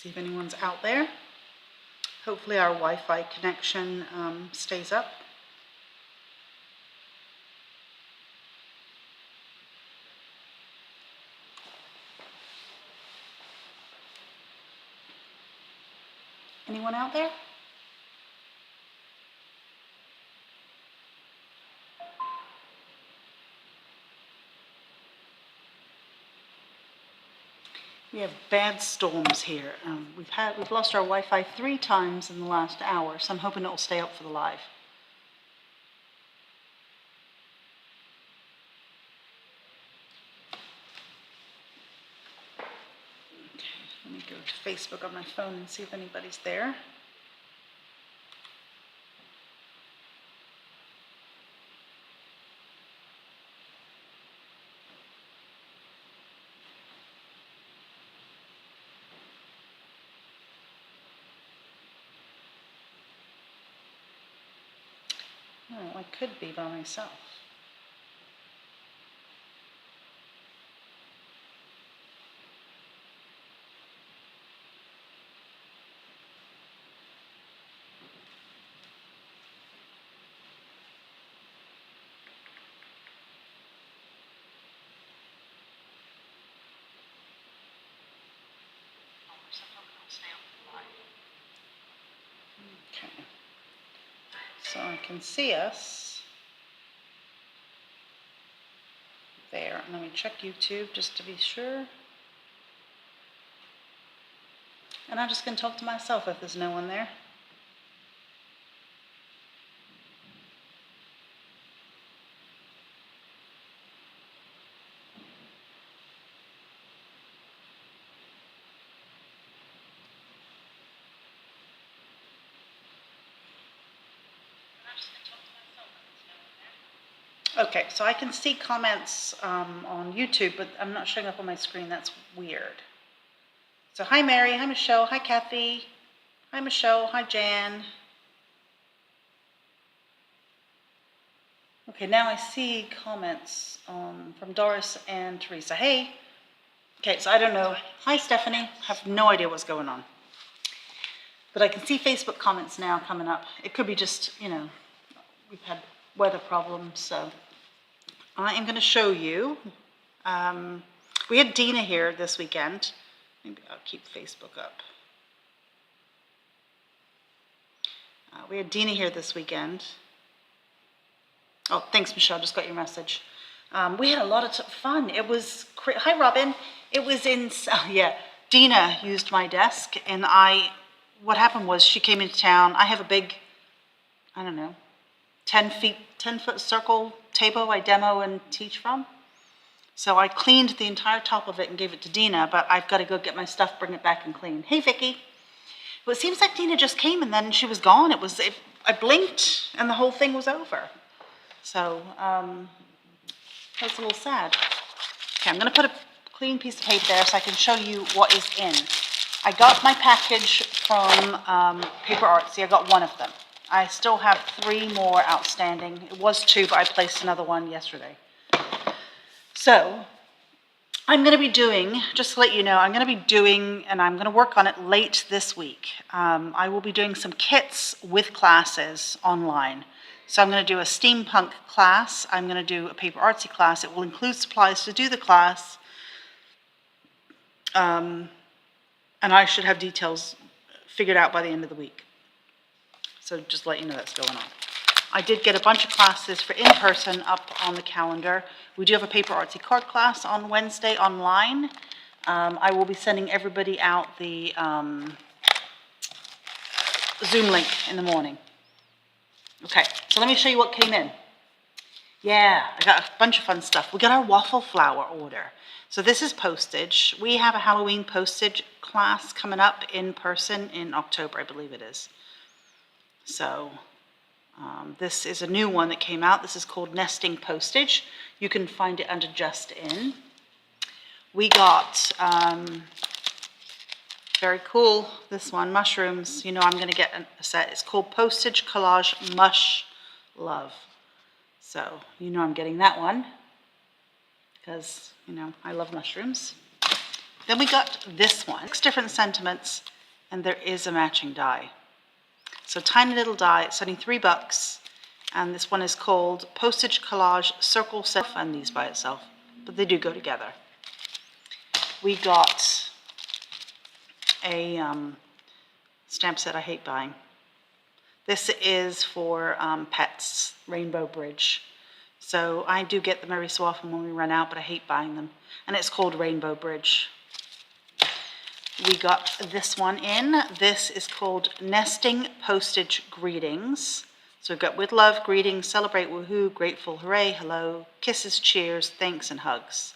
See if anyone's out there. Hopefully our Wi-Fi connection stays up. Anyone out there? We have bad storms here. We've lost our Wi-Fi 3 times in the last hour, so I'm hoping it will stay up for the live. Okay, let me go to Facebook on my phone and see if anybody's there. Oh, I could be by myself. Okay. So I can see us there. Let me check YouTube just to be sure. And I'm just going to talk to myself if there's no one there. Okay, so I can see comments on YouTube, but I'm not showing up on my screen. That's weird. So hi Mary, hi Michelle, hi Kathy, hi Michelle, hi Jan. Okay, now I see comments from Doris and Teresa. Hey. Okay, so I don't know. Hi Stephanie, have no idea what's going on. But I can see Facebook comments now coming up. It could be just, you know, we've had weather problems, so. I am going to show you. We had Dina here this weekend. Maybe I'll keep Facebook up. We had Dina here this weekend. Oh, thanks, Michelle. Just got your message. We had a lot of fun. It was hi, Robin. It was in yeah. Dina used my desk, and what happened was she came into town. I have a big, I don't know, 10-foot circle table I demo and teach from. So I cleaned the entire top of it and gave it to Dina, but I've got to go get my stuff, bring it back and clean. Hey, Vicky. Well, it seems like Dina just came and then she was gone. I blinked and the whole thing was over. So that's a little sad. Okay, I'm going to put a clean piece of paper there so I can show you what is in. I got my package from Paper Artsy. I got one of them. I still have 3 more outstanding. It was 2, but I placed another one yesterday. So I'm going to be doing, just to let you know, I'm going to be doing, and I'm going to work on it late this week. I will be doing some kits with classes online. So I'm going to do a steampunk class. I'm going to do a Paper Artsy class. It will include supplies to do the class. And I should have details figured out by the end of the week. So just to let you know that's going on. I did get a bunch of classes for in-person up on the calendar. We do have a Paper Artsy card class on Wednesday online. I will be sending everybody out the Zoom link in the morning. Okay, so let me show you what came in. Yeah, I got a bunch of fun stuff. We got our waffle flour order. So this is postage. We have a Halloween postage class coming up in person in October, I believe it is. So this is a new one that came out. This is called Nesting Postage. You can find it under Just In. We got, very cool, this one, mushrooms. You know I'm going to get a set. It's called Postage Collage Mush Love. So you know I'm getting that one because, you know, I love mushrooms. Then we got this one, 6 different sentiments. and there is a matching die. So tiny little die, it's only $3, and this one is called Postage Collage Circle Set. I find these by itself, but they do go together. We got a stamp set I hate buying. This is for pets, Rainbow Bridge. So I do get them every so often when we run out, but I hate buying them. And it's called Rainbow Bridge. We got this one in. This is called Nesting Postage Greetings. So we've got with love, greetings, celebrate, woohoo, grateful, hooray, hello, kisses, cheers, thanks, and hugs.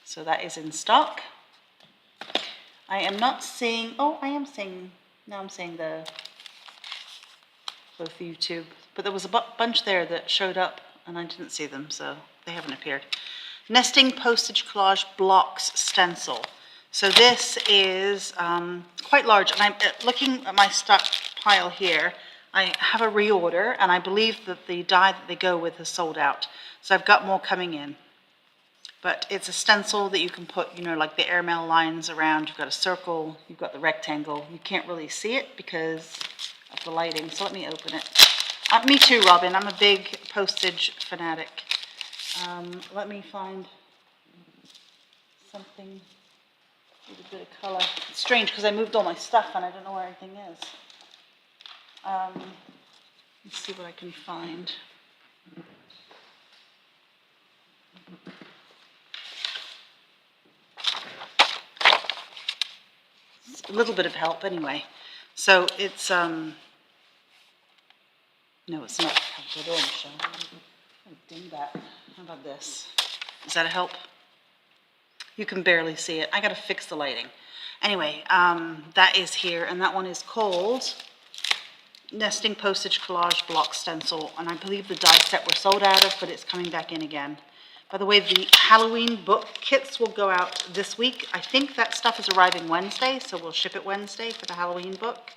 So that is in stock. I am not seeing, oh, I am seeing, now I'm seeing both YouTube, but there was a bunch there that showed up and I didn't see them, so they haven't appeared. Nesting Postage Collage Blocks Stencil. So this is quite large, and I'm looking at my stock pile here. I have a reorder, and I believe that the die that they go with has sold out. So I've got more coming in. But it's a stencil that you can put, you know, like the airmail lines around. You've got a circle, you've got the rectangle. You can't really see it because of the lighting, so let me open it. Me too, Robin. I'm a big postage fanatic. Let me find something with a bit of color. It's strange because I moved all my stuff and I don't know where everything is. Let's see what I can find. It's a little bit of help anyway. So it's, no, it's not help at all, Michelle. Oh, dang that. How about this? Is that a help? You can barely see it. I gotta fix the lighting. Anyway, that is here, and that one is called Nesting Postage Collage Block Stencil, and I believe the die set were sold out of, but it's coming back in again. By the way, the Halloween book kits will go out this week. I think that stuff is arriving Wednesday, so we'll ship it Wednesday for the Halloween book.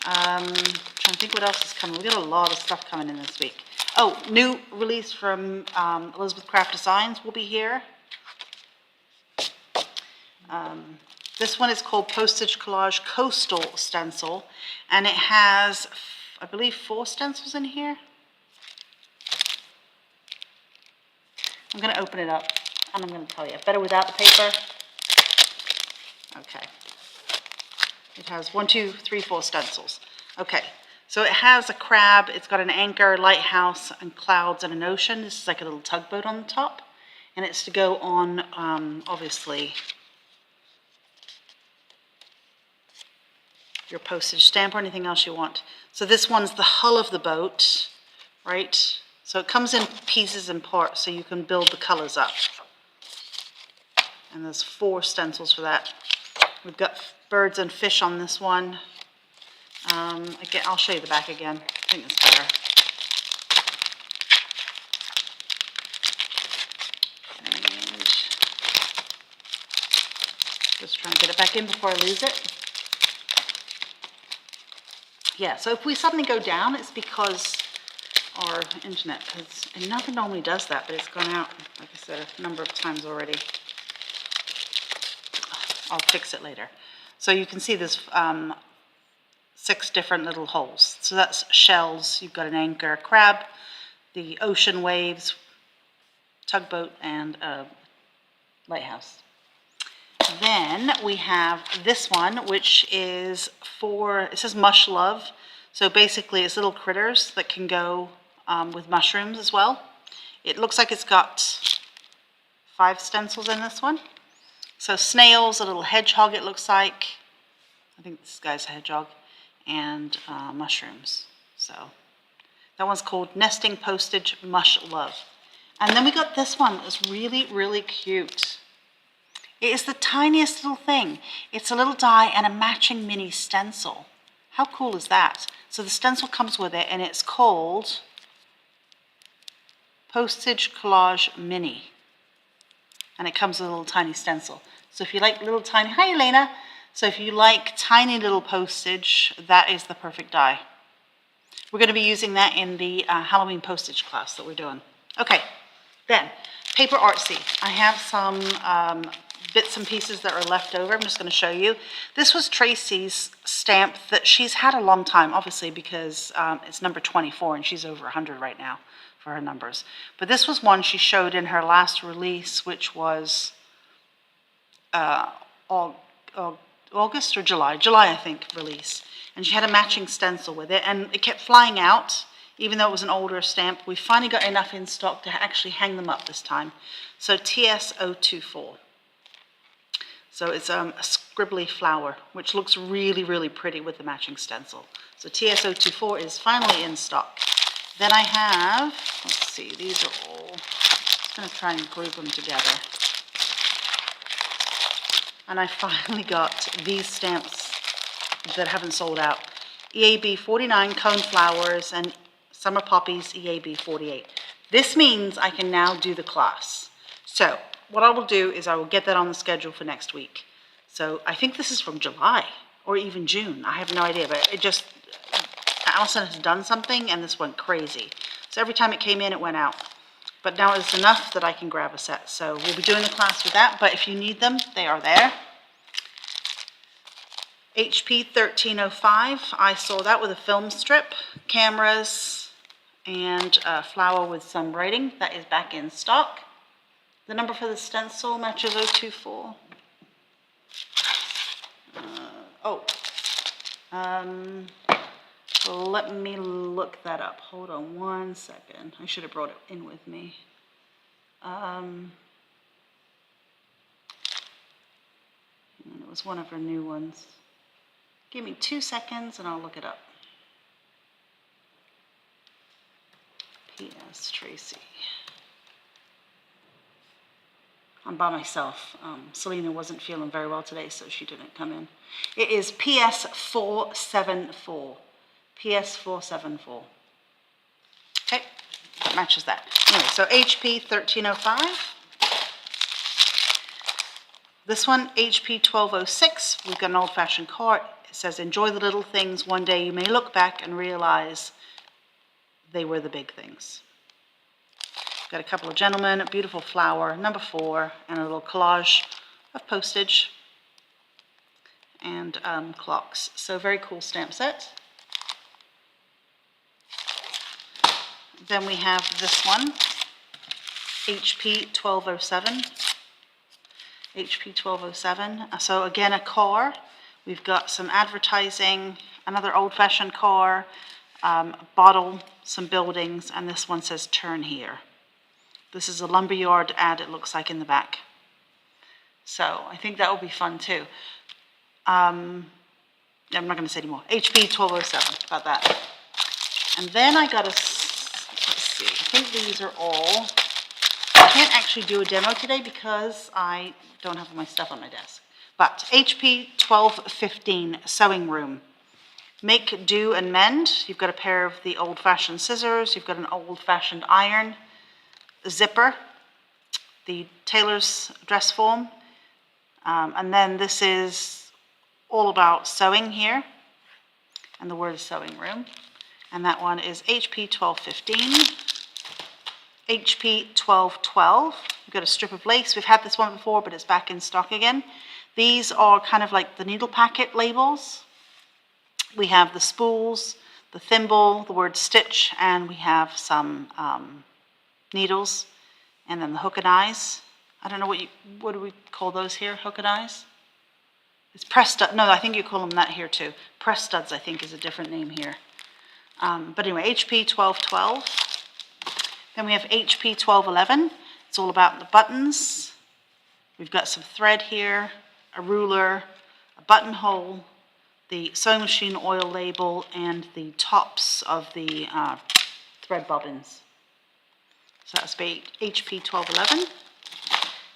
Trying to think what else is coming. We got a lot of stuff coming in this week. Oh, new release from Elizabeth Craft Designs will be here. This one is called Postage Collage Coastal Stencil, and it has, I believe, 4 stencils in here. I'm going to open it up, and I'm going to tell you. Better without the paper? Okay. It has 1, 2, 3, 4 stencils. Okay. So it has a crab, it's got an anchor, lighthouse, and clouds, and an ocean. This is like a little tugboat on the top. And it's to go on, obviously, your postage stamp or anything else you want. So this one's the hull of the boat, right? So it comes in pieces and parts so you can build the colors up. And there's 4 stencils for that. We've got birds and fish on this one. Again, I'll show you the back again. I think it's better. And just try and get it back in before I lose it. Yeah, so if we suddenly go down, it's because our internet, and nothing normally does that, but it's gone out, like I said, a number of times already. I'll fix it later. So you can see there's 6 different little holes. So that's shells, you've got an anchor, crab, the ocean waves, tugboat, and a lighthouse. Then we have this one, which is for, it says mush love. So basically it's little critters that can go with mushrooms as well. It looks like it's got 5 stencils in this one. So snails, a little hedgehog it looks like. I think this guy's a hedgehog. And mushrooms. So that one's called Nesting Postage Mush Love. And then we got this one that's really, really cute. It is the tiniest little thing. It's a little die and a matching mini stencil. How cool is that? So the stencil comes with it, and it's called Postage Collage Mini. And it comes with a little tiny stencil. So if you like little tiny, hi Elena. So if you like tiny little postage, that is the perfect die. We're going to be using that in the Halloween postage class that we're doing. Okay, then paper artsy. I have some bits and pieces that are left over. I'm just going to show you. This was Tracy's stamp that she's had a long time, obviously, because it's number 24 and she's over 100 right now for her numbers. But this was one she showed in her last release, which was August or July, I think, release. And she had a matching stencil with it, and it kept flying out, even though it was an older stamp. We finally got enough in stock to actually hang them up this time. So TS024. So it's a scribbly flower, which looks really, really pretty with the matching stencil. So TS024 is finally in stock. Then I have, let's see, these are all, I'm just going to try and group them together. And I finally got these stamps that haven't sold out. EAB 49 cone flowers and summer poppies EAB 48. This means I can now do the class. So what I will do is I will get that on the schedule for next week. So I think this is from July or even June. I have no idea, but it just, Allison has done something and this went crazy. So every time it came in, it went out. But now it's enough that I can grab a set. So we'll be doing the class with that, but if you need them, they are there. HP 1305, I saw that with a film strip, cameras, and a flower with some writing. That is back in stock. The number for the stencil matches 024. Let me look that up. Hold on 1 second. I should have brought it in with me. It was one of her new ones. Give me 2 seconds and I'll look it up. P.S. Tracy. I'm by myself. Selena wasn't feeling very well today, so she didn't come in. It is PS 474. PS 474. Okay, that matches that. Anyway, so HP 1305. This one, HP 1206. We've got an old-fashioned card. It says, enjoy the little things. One day you may look back and realize they were the big things. Got a couple of gentlemen, a beautiful flower, number 4, and a little collage of postage and clocks. So very cool stamp set. Then we have this one, HP 1207. HP 1207. So again, a car. We've got some advertising, another old-fashioned car, a bottle, some buildings, and this one says turn here. This is a lumberyard ad, it looks like, in the back. So I think that will be fun too. I'm not going to say anymore. HP 1207, about that. And then I got a, let's see, I think these are all. I can't actually do a demo today because I don't have my stuff on my desk. But HP 1215 Sewing Room. Make, do, and mend. You've got a pair of the old-fashioned scissors. You've got an old-fashioned iron. Zipper, the tailor's dress form, and then this is all about sewing here, and the word is sewing room, and that one is HP 1215, HP 1212. We've got a strip of lace. We've had this one before, but it's back in stock again. These are kind of like the needle packet labels. We have the spools, the thimble, the word stitch, and we have some needles, and then the hook and eyes. I don't know what do we call those here? Hook and eyes? It's press stud. No, I think you call them that here too. Press studs, I think, is a different name here. But anyway, HP 1212. Then we have HP 1211. It's all about the buttons. We've got some thread here, a ruler, a buttonhole, the sewing machine oil label, and the tops of the thread bobbins. So that's HP 1211.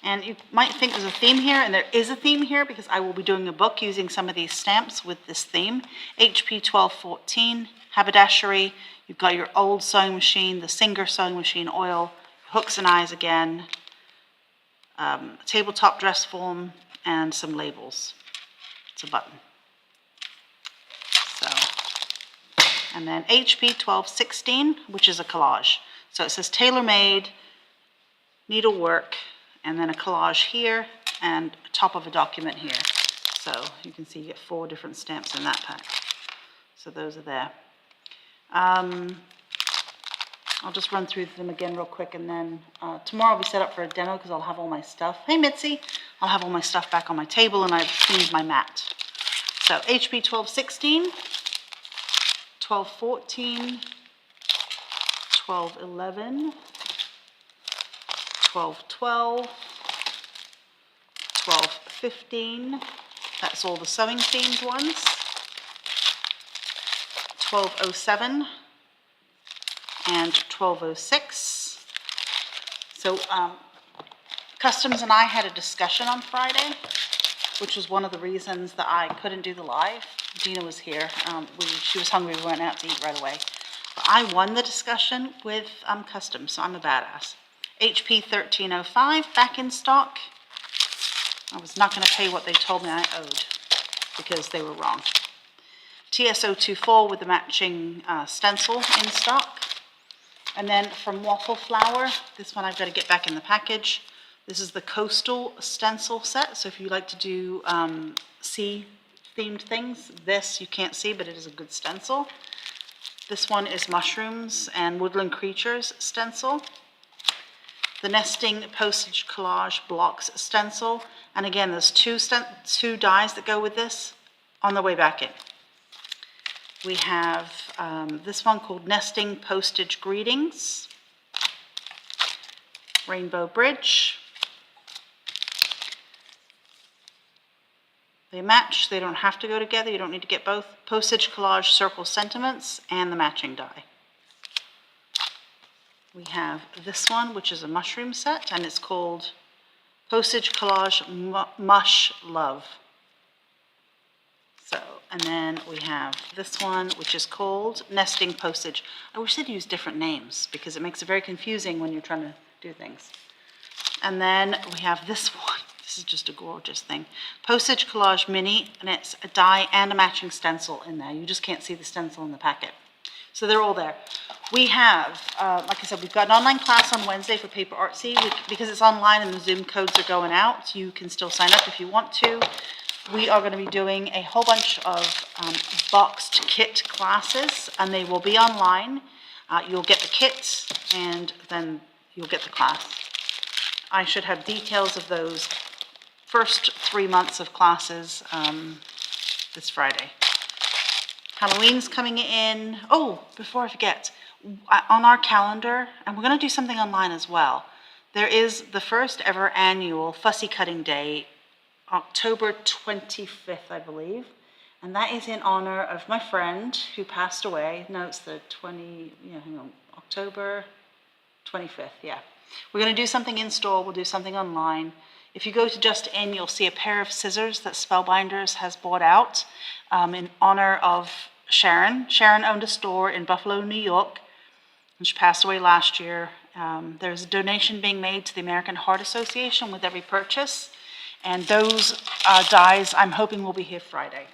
And you might think there's a theme here, and there is a theme here because I will be doing a book using some of these stamps with this theme. HP 1214, haberdashery. You've got your old sewing machine, the Singer sewing machine oil, hooks and eyes again, tabletop dress form, and some labels. It's a button. So, and then HP 1216, which is a collage. So it says tailor-made, needlework, and then a collage here, and top of a document here. So you can see you get 4 different stamps in that pack. So those are there. I'll just run through them again real quick, and then tomorrow I'll be set up for a demo because I'll have all my stuff. Hey Mitzi! I'll have all my stuff back on my table, and I've cleaned my mat. So HB 1216, 1214, 1211, 1212, 1215, that's all the sewing themed ones, 1207, and 1206. So Customs and I had a discussion on Friday, which was one of the reasons that I couldn't do the live. Dina was here. She was hungry. We went out to eat right away. But I won the discussion with Customs, so I'm a badass. HP 1305 back in stock. I was not going to pay what they told me I owed because they were wrong. TSO24 with the matching stencil in stock. And then from Waffle Flower, this one I've got to get back in the package. This is the Coastal stencil set. So if you like to do sea themed things, this you can't see, but it is a good stencil. This one is Mushrooms and Woodland Creatures stencil. The Nesting Postage Collage Blocks stencil. And again, there's two dies that go with this on the way back in. We have this one called Nesting Postage Greetings. Rainbow Bridge. They match, they don't have to go together, you don't need to get both. Postage Collage Circle Sentiments and the matching die. We have this one, which is a mushroom set, and it's called Postage Collage Mush Love. So, and then we have this one, which is called Nesting Postage. I wish they'd use different names because it makes it very confusing when you're trying to do things. And then we have this one. This is just a gorgeous thing. Postage Collage Mini, and it's a die and a matching stencil in there. You just can't see the stencil in the packet. So they're all there. We have, like I said, we've got an online class on Wednesday for Paper Artsy. Because it's online and the Zoom codes are going out, you can still sign up if you want to. We are going to be doing a whole bunch of boxed kit classes, and they will be online. You'll get the kit, and then you'll get the class. I should have details of those first 3 months of classes this Friday. Halloween's coming in. Oh, before I forget, on our calendar, and we're going to do something online as well, there is the first ever annual Fussy Cutting Day, October 25th, I believe. And that is in honor of my friend who passed away. No, it's the October 25th, yeah. We're going to do something in store, we'll do something online. If you go to Just In, you'll see a pair of scissors that Spellbinders has bought out in honor of Sharon. Sharon owned a store in Buffalo, New York, and she passed away last year. There's a donation being made to the American Heart Association with every purchase, and those dies I'm hoping will be here Friday.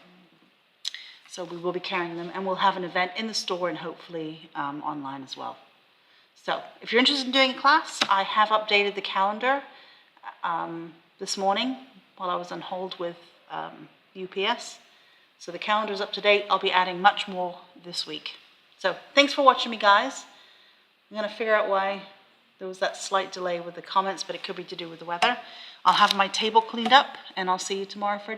So we will be carrying them, and we'll have an event in the store and hopefully online as well. So if you're interested in doing a class, I have updated the calendar this morning while I was on hold with UPS. So the calendar's up to date. I'll be adding much more this week. So thanks for watching me, guys. I'm going to figure out why there was that slight delay with the comments, but it could be to do with the weather. I'll have my table cleaned up, and I'll see you tomorrow for